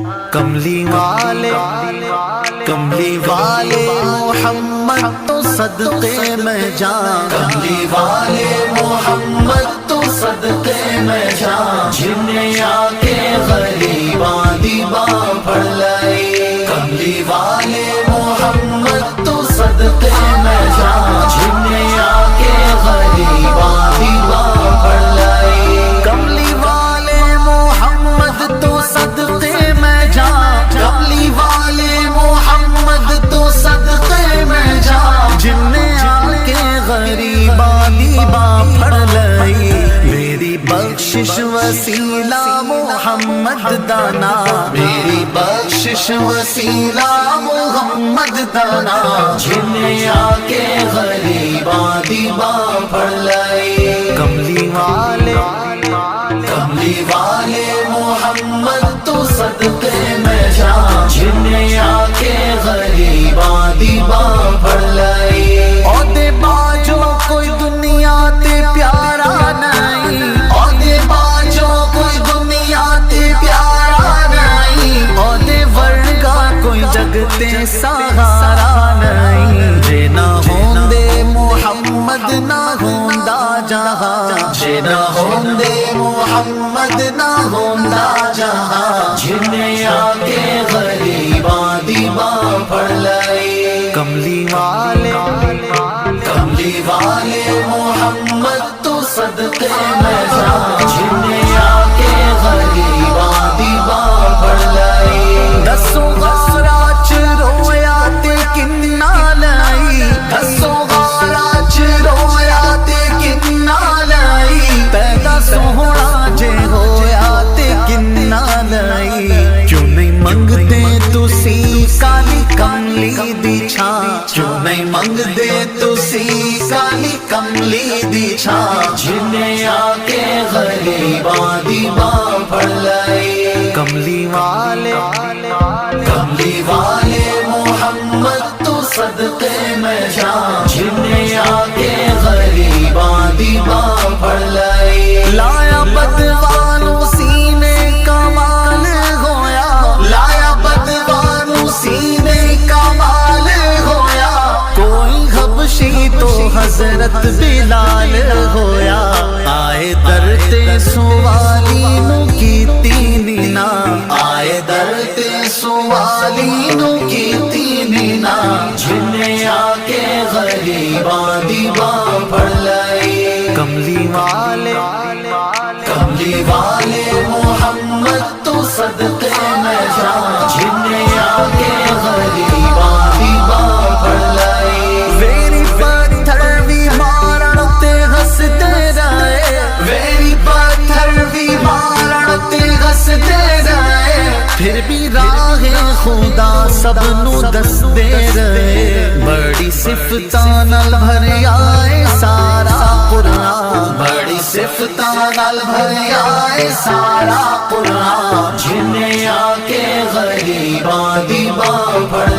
کملی والے محمد تو صدقے میں جان، کملی والے محمد تو صدقے میں جان، جنہیں آ کے غریباں دیباں پڑھ لئی، کملی والے محمد تو صدقے میں جان، جنہیں آ کے غریباں دیباں پڑھ لئی، کملی والے محمد تو صدقے میں جان، کملی والے محمد تو صدقے میں جان، جنہیں آ کے غریباں دیباں پڑھ لئی، میری بخشش وسیلہ محمد دانا، میری بخشش وسیلہ محمد دانا، جنہیں آ کے غریباں دیباں پڑھ لئی، کملی والے محمد تو صدقے میں جان، جنہیں آ کے غریباں دیباں پڑھ لئی، عہدے باجو کوئی دنیا تے پیارا نہیں، عہدے باجو کوئی دنیا تے پیارا نہیں، عہدے ورگا کوئی جگ تے سہارا نہیں، جے نہ ہوندے محمد نہ ہوندا جہاں، جے نہ ہوندے محمد نہ ہوندا جہاں، جنہیں آ کے غریباں دیباں پڑھ لئی، کملی والے محمد تو صدقے میں جان، جنہیں آ کے غریباں دیباں پڑھ لئی، دسوں غارہ چ رویا تے کنا لئی، دسوں غارہ چ رویا تے کنا لئی، پیدا سوہنا جے ہویا تے کنا لئی، کیوں نہیں منگدے تسی کالی کملی دی چھاں، کیوں نہیں منگدے تسی کالی کملی دی چھاں، جنہیں آ کے غریباں دیباں پڑھ لئی، کملی والے محمد تو صدقے میں جان، جنہیں آ کے غریباں دیباں پڑھ لئی، لایا بدوانو سینے کمال ہویا، لایا بدوانو سینے کمال ہویا، کوئی حبشی تو حضرت بلال ہویا، آئے در تے سوالی نو کیتی نینا، آئے در تے سوالی نو کیتی نینا، جنہیں آ کے غریباں دیباں پڑھ لئی، کملی والے محمد تو صدقے میں جان، جنہیں آ کے غریباں دیباں پڑھ لئی، ویری پتھر بھی مارن تے ہسدے رہے، ویری پتھر بھی مارن تے ہسدے رہے، پھر بھی راہ خدا سب نو دسدے رہے، بڑی صفتاں نال بھریا اے سارا قرآن، بڑی صفتاں نال بھریا اے سارا قرآن، جنہیں آ کے غریباں دیباں پڑھ